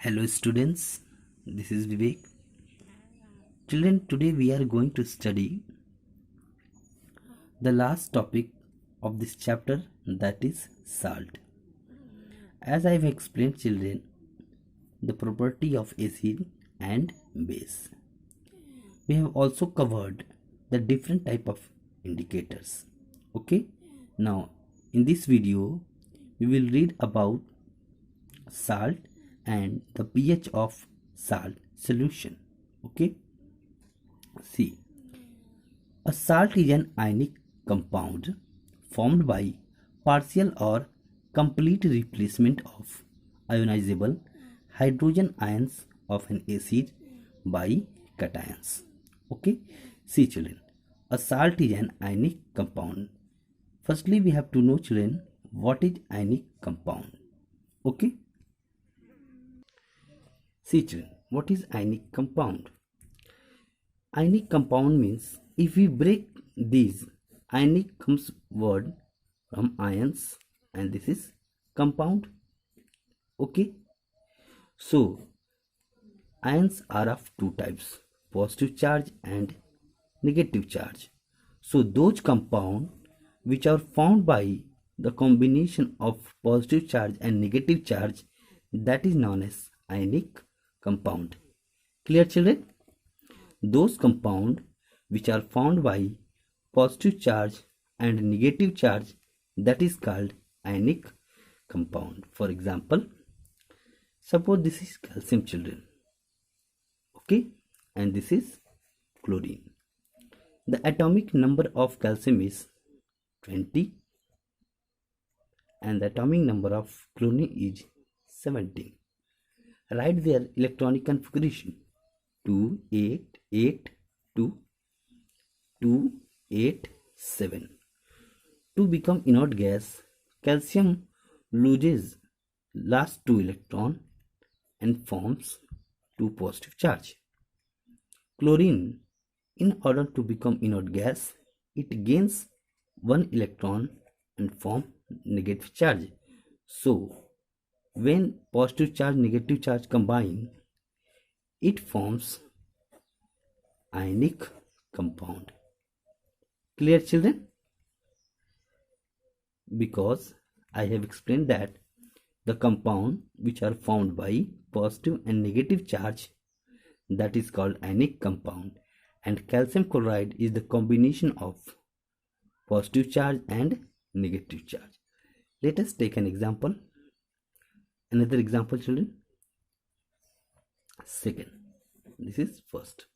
Hello students, this is Vivek. Children, today we are going to study the last topic of this chapter, that is salt. As I have explained children, the property of acid and base. We have also covered the different type of indicators. Okay, now in this video we will read about salt and the pH of salt solution. Okay, see, a salt is an ionic compound formed by partial or complete replacement of ionizable hydrogen ions of an acid by cations. Okay, see children, a salt is an ionic compound. Firstly, we have to know children what is ionic compound. Okay, see children, what is ionic compound? Ionic compound means if we break these, ionic comes word from ions and this is compound. Okay, so ions are of two types, positive charge and negative charge. So those compound which are formed by the combination of positive charge and negative charge, that is known as ionic compound. Clear children? Those compound which are found by positive charge and negative charge, that is called ionic compound. For example, suppose this is calcium children, okay, and this is chlorine. The atomic number of calcium is 20 and the atomic number of chlorine is 17. Write their electronic configuration: 288 287. To become inert gas, calcium loses last 2 electron and forms 2 positive charge. Chlorine, in order to become inert gas, it gains 1 electron and form negative charge. So when positive charge negative charge combine, it forms ionic compound. Clear children? Because I have explained that the compound which are formed by positive and negative charge, that is called ionic compound, and calcium chloride is the combination of positive charge and negative charge. Let us take an example. Another example children. Second, this is first.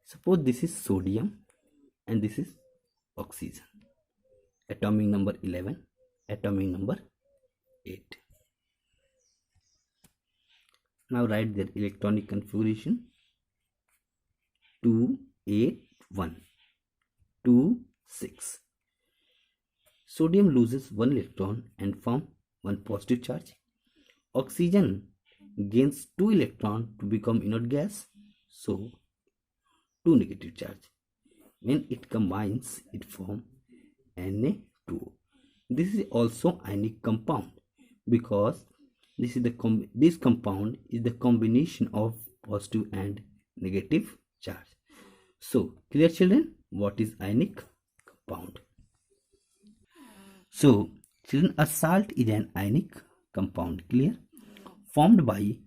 Suppose this is sodium and this is oxygen. Atomic number 11, atomic number 8. Now write their electronic configuration: 281 26. Sodium loses 1 electron and form 1 positive charge. Oxygen gains 2 electron to become inert gas, so 2 negative charge. When it combines, it forms Na2O. This is also ionic compound because this compound is the combination of positive and negative charge. So clear children, what is ionic compound? So children, a salt is an ionic compound, clear, formed by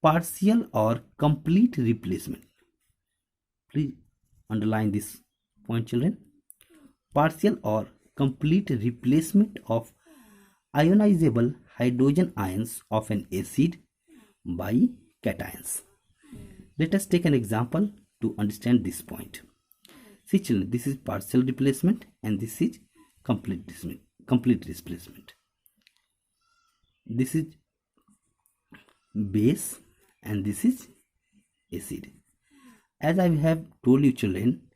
partial or complete replacement. Please underline this point children. Partial or complete replacement of ionizable hydrogen ions of an acid by cations. Let us take an example to understand this point. See children, this is partial replacement and this is complete displacement. This is base and this is acid. As I have told you children,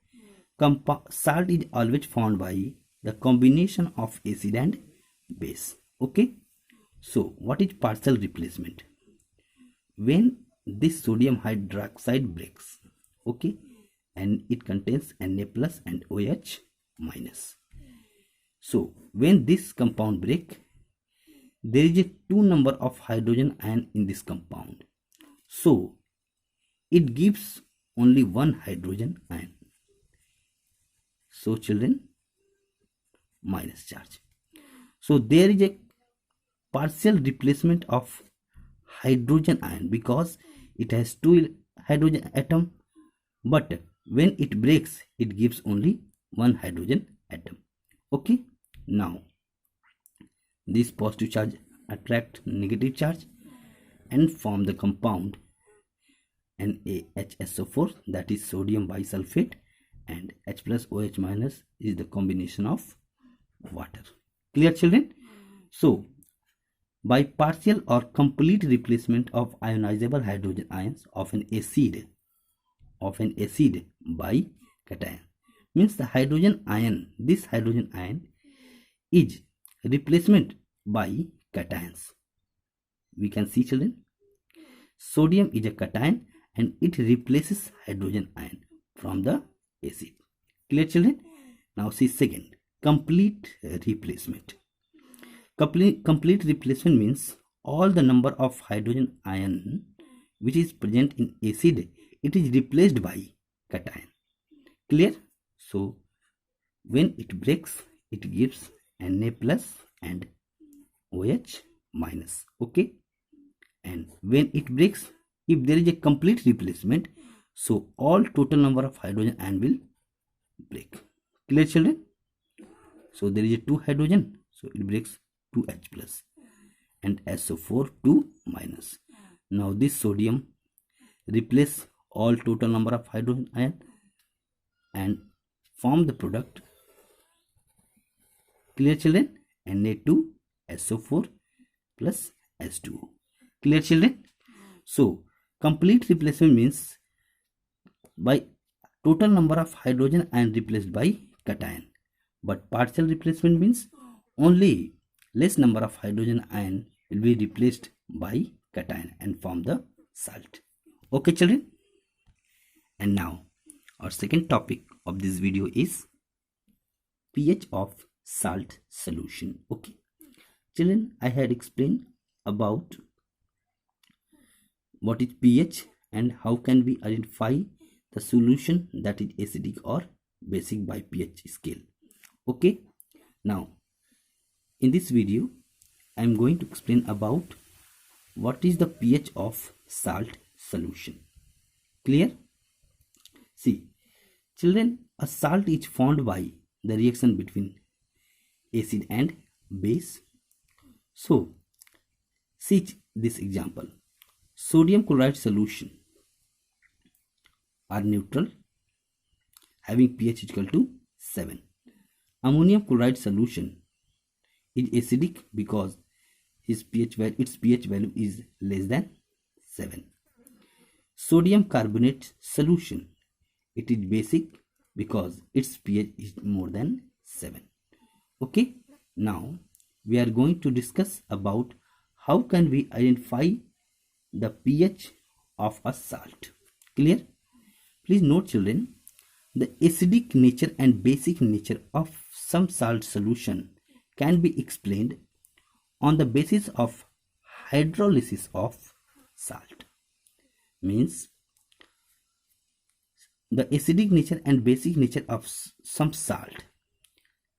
salt is always formed by the combination of acid and base. Okay, so what is partial replacement? When this sodium hydroxide breaks, okay, and it contains Na plus and OH minus. So when this compound break, there is a 2 number of hydrogen ion in this compound, so it gives only one hydrogen ion. So children, minus charge. So there is a partial replacement of hydrogen ion because it has 2 hydrogen atom, but when it breaks it gives only one hydrogen atom. Okay, now this positive charge attract negative charge and form the compound NaHSO4, that is sodium bisulfate, and H plus OH minus is the combination of water. Clear children? So by partial or complete replacement of ionizable hydrogen ions of an acid by cation, means the hydrogen ion, this hydrogen ion is replacement by cations. We can see children, sodium is a cation and it replaces hydrogen ion from the acid. Clear children? Now see second, complete replacement. Complete replacement means all the number of hydrogen ion which is present in acid, it is replaced by cation. Clear? So when it breaks it gives Na plus and OH minus. Okay, and when it breaks, if there is a complete replacement, so all total number of hydrogen ion will break. Clear children? So there is a 2 hydrogen, so it breaks 2H plus and SO4 2 minus. Now this sodium replace all total number of hydrogen ion and form the product. Clear children? Na2SO4 plus H2O. Clear children? So complete replacement means by total number of hydrogen ion replaced by cation, but partial replacement means only less number of hydrogen ion will be replaced by cation and form the salt. Okay children? And now our second topic of this video is pH of salt solution. Okay children, I had explained about what is pH and how can we identify the solution that is acidic or basic by pH scale. Okay, now in this video I am going to explain about what is the pH of salt solution. Clear? See children, a salt is formed by the reaction between acid and base. So see this example, sodium chloride solution are neutral having pH equal to 7. Ammonium chloride solution is acidic because its pH value is less than 7. Sodium carbonate solution, it is basic because its pH is more than 7. Okay, now we are going to discuss about how can we identify the pH of a salt. Clear? Please note children, the acidic nature and basic nature of some salt solution can be explained on the basis of hydrolysis of salt. Means the acidic nature and basic nature of some salt.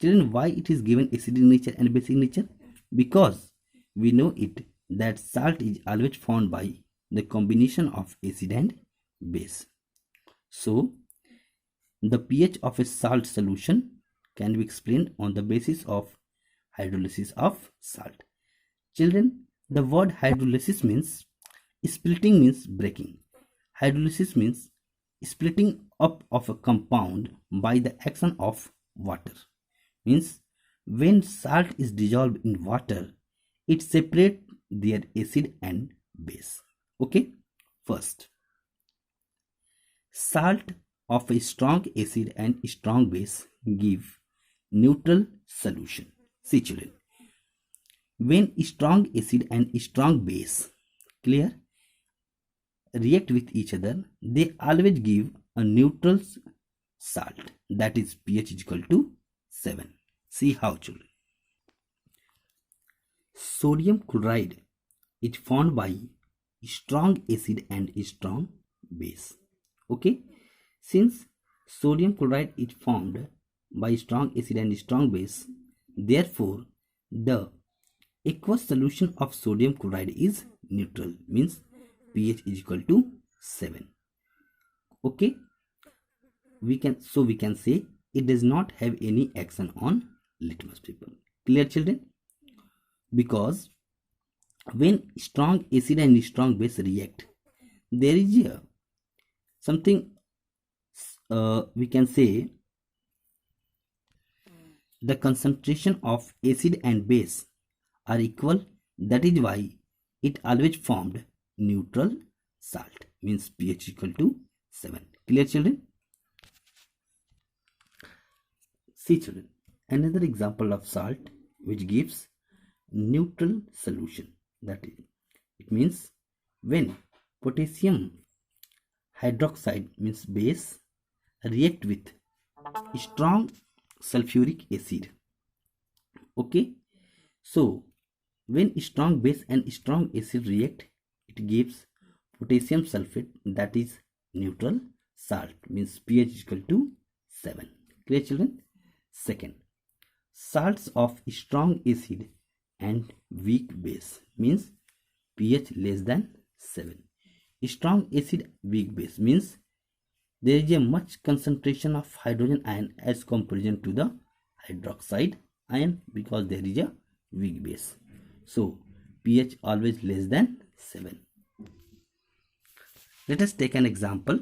Children, why it is given acidic nature and basic nature? Because we know it that salt is always formed by the combination of acid and base. So the pH of a salt solution can be explained on the basis of hydrolysis of salt. Children, the word hydrolysis means splitting, means breaking. Hydrolysis means splitting up of a compound by the action of water. Means when salt is dissolved in water, it separates their acid and base. Okay, first, salt of a strong acid and strong base give neutral solution. See children, when strong acid and strong base, clear, react with each other, they always give a neutral salt, that is pH is equal to 7. See how children. sodium chloride is formed by strong acid and strong base. Okay, since sodium chloride is formed by strong acid and strong base, therefore the aqueous solution of sodium chloride is neutral, means pH is equal to 7. Okay, we can say it does not have any action on litmus paper. Clear, children? Because when strong acid and strong base react, there is a something we can say the concentration of acid and base are equal. That is why it always formed neutral salt, means pH equal to 7. Clear, children? See, children, another example of salt which gives neutral solution. That is, it means when potassium hydroxide, means base, react with strong sulfuric acid. Okay, so when strong base and strong acid react, it gives potassium sulfate, that is neutral salt, means pH is equal to 7. Clear, children? Second, salts of strong acid and weak base, means pH less than 7. Strong acid, weak base means there is a much concentration of hydrogen ion as comparison to the hydroxide ion, because there is a weak base. So pH always less than 7. Let us take an example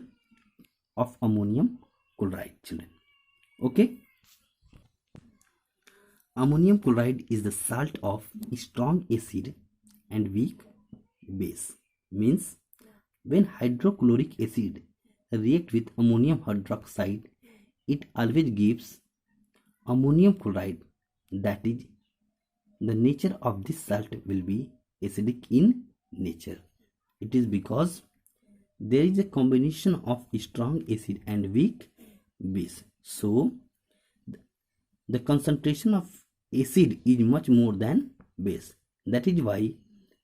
of ammonium chloride, children. Okay, ammonium chloride is the salt of strong acid and weak base, means when hydrochloric acid react with ammonium hydroxide, it always gives ammonium chloride. That is, the nature of this salt will be acidic in nature. It is because there is a combination of strong acid and weak base. So the concentration of acid is much more than base. That is why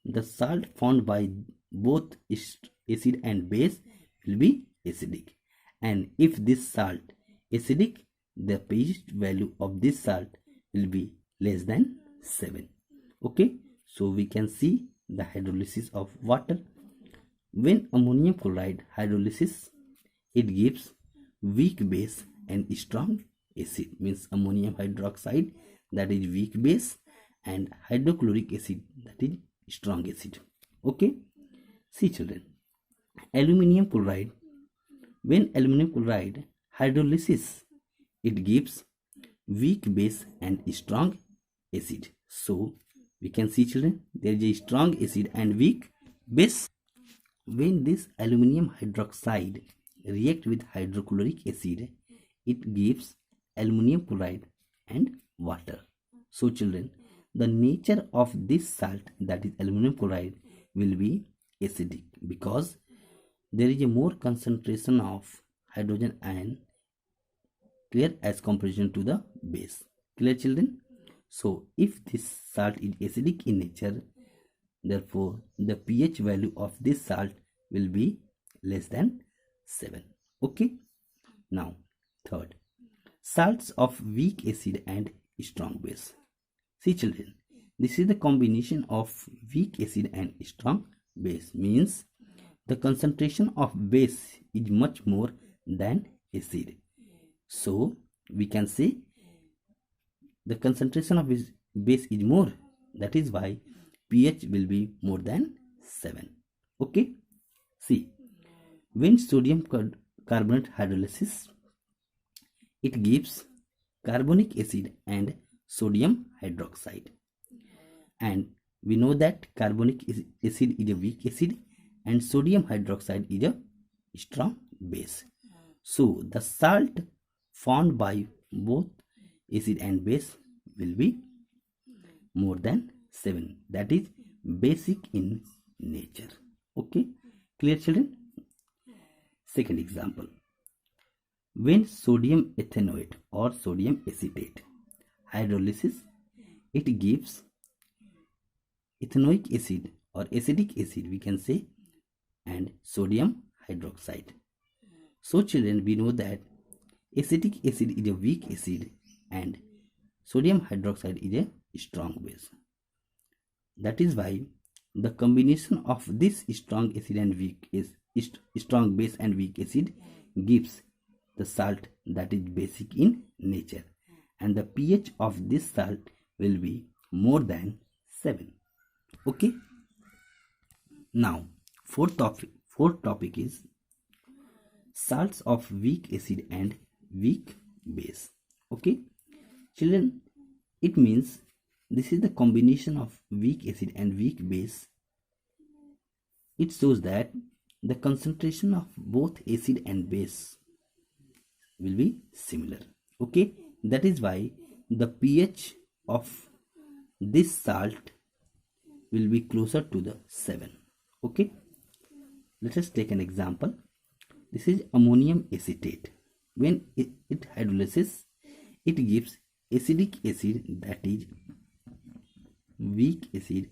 the salt formed by both acid and base will be acidic. And if this salt acidic, the pH value of this salt will be less than 7. Okay, so we can see the hydrolysis of water. When ammonium chloride hydrolysis, it gives weak base and strong acid, means ammonium hydroxide, that is weak base, and hydrochloric acid, that is strong acid. Okay, see, children, aluminum chloride, when aluminum chloride hydrolysis, it gives weak base and strong acid. So we can see, children, there is a strong acid and weak base. When this aluminum hydroxide react with hydrochloric acid, it gives aluminum chloride and water. So children, the nature of this salt, that is aluminum chloride, will be acidic, because there is a more concentration of hydrogen ion, clear, as comparison to the base. Clear, children? So if this salt is acidic in nature, therefore the pH value of this salt will be less than 7. Okay, now third, salts of weak acid and strong base. See, children, this is the combination of weak acid and strong base, means the concentration of base is much more than acid. So we can say the concentration of base is more. That is why pH will be more than 7. Okay, see, when sodium carbonate hydrolysis, it gives carbonic acid and sodium hydroxide, and we know that carbonic acid is a weak acid and sodium hydroxide is a strong base. So the salt formed by both acid and base will be more than 7, that is basic in nature. Okay, clear, children? Second example, when sodium ethanoate or sodium acetate hydrolysis, it gives ethanoic acid or acetic acid we can say, and sodium hydroxide. So children, we know that acetic acid is a weak acid and sodium hydroxide is a strong base. That is why the combination of this strong acid and weak is strong base and weak acid gives the salt that is basic in nature, and the pH of this salt will be more than 7. Okay. Now fourth topic is salts of weak acid and weak base. Okay children, it means this is the combination of weak acid and weak base. It shows that the concentration of both acid and base will be similar. Okay, that is why the pH of this salt will be closer to the 7. Okay, let us take an example. This is ammonium acetate. When it hydrolyzes, it gives acetic acid, that is weak acid,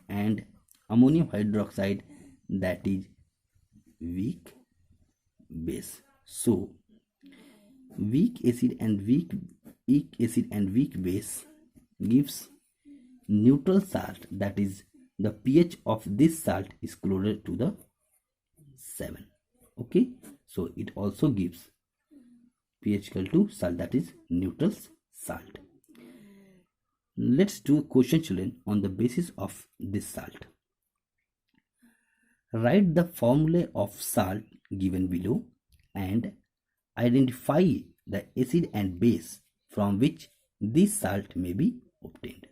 and ammonium hydroxide, that is weak base. So weak acid and weak base gives neutral salt, that is the pH of this salt is closer to the 7. Okay, so it also gives pH equal to salt, that is neutral salt. Let's do a question children on the basis of this salt. Write the formula of salt given below and identify the acid and base from which this salt may be obtained.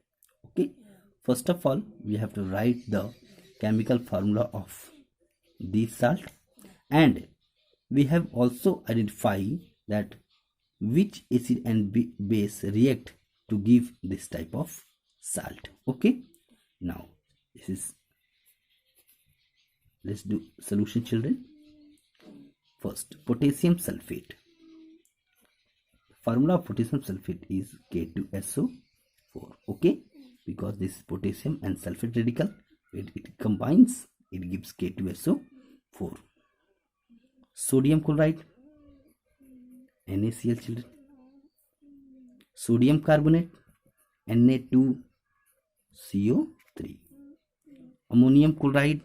Okay, first of all we have to write the chemical formula of this salt, and we have also identified that which acid and base react to give this type of salt. Okay, now let's do solution children. First, potassium sulfate. Formula of potassium sulfate is K2SO4. Okay, because this is potassium and sulfate radical, it combines, it gives K2SO4. Sodium chloride, NaCl children. Sodium carbonate, Na2CO3. Ammonium chloride,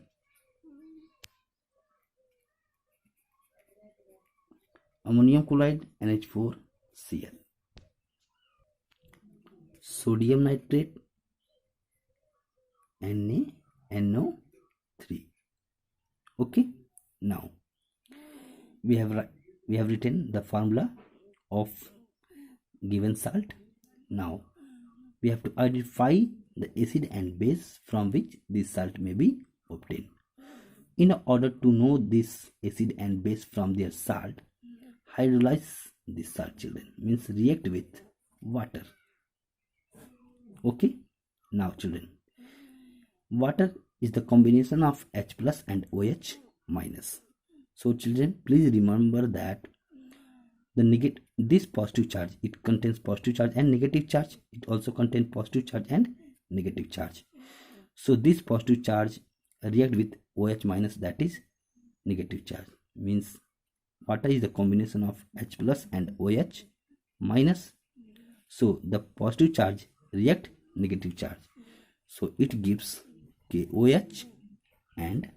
NH4Cl. Sodium nitrate, NaNO3. Okay, now we have written the formula of given salt. Now we have to identify the acid and base from which this salt may be obtained. In order to know this acid and base from their salt, hydrolyze this salt children, means react with water. Okay, now children, water is the combination of H plus and OH minus. So children, please remember that this positive charge, it contains positive charge and negative charge. It also contains positive charge and negative charge. So this positive charge react with OH minus, that is negative charge. Means water is the combination of H plus and OH minus. So the positive charge react negative charge. So it gives KOH, and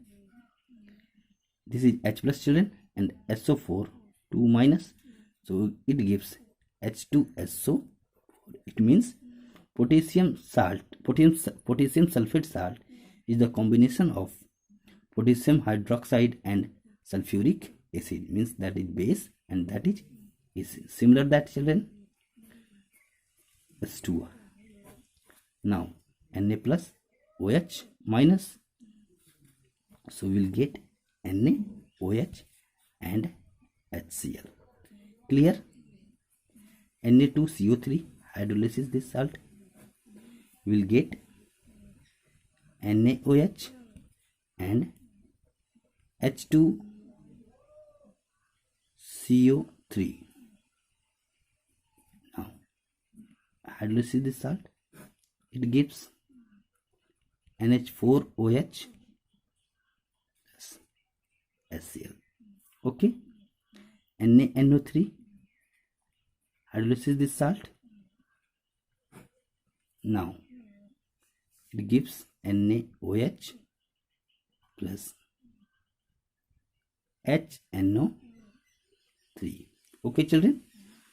this is H plus children, and SO4 2 minus. So it gives H2SO4. It means potassium sulfate salt is the combination of potassium hydroxide and sulfuric acid, means that is base and that is acid. Similar that children, S2. Now Na plus OH minus, so we'll get NaOH and HCl. Clear? Na2CO3 hydrolysis this salt, will get NaOH and H2CO3. Now hydrolysis this salt, it gives NH4OH HCl. Okay, NaNO3 hydrolysis this salt. Now it gives NaOH plus HNO3. Okay children,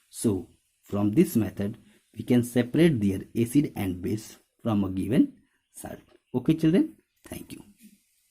so from this method we can separate their acid and base from a given salt. Okay children, thank you.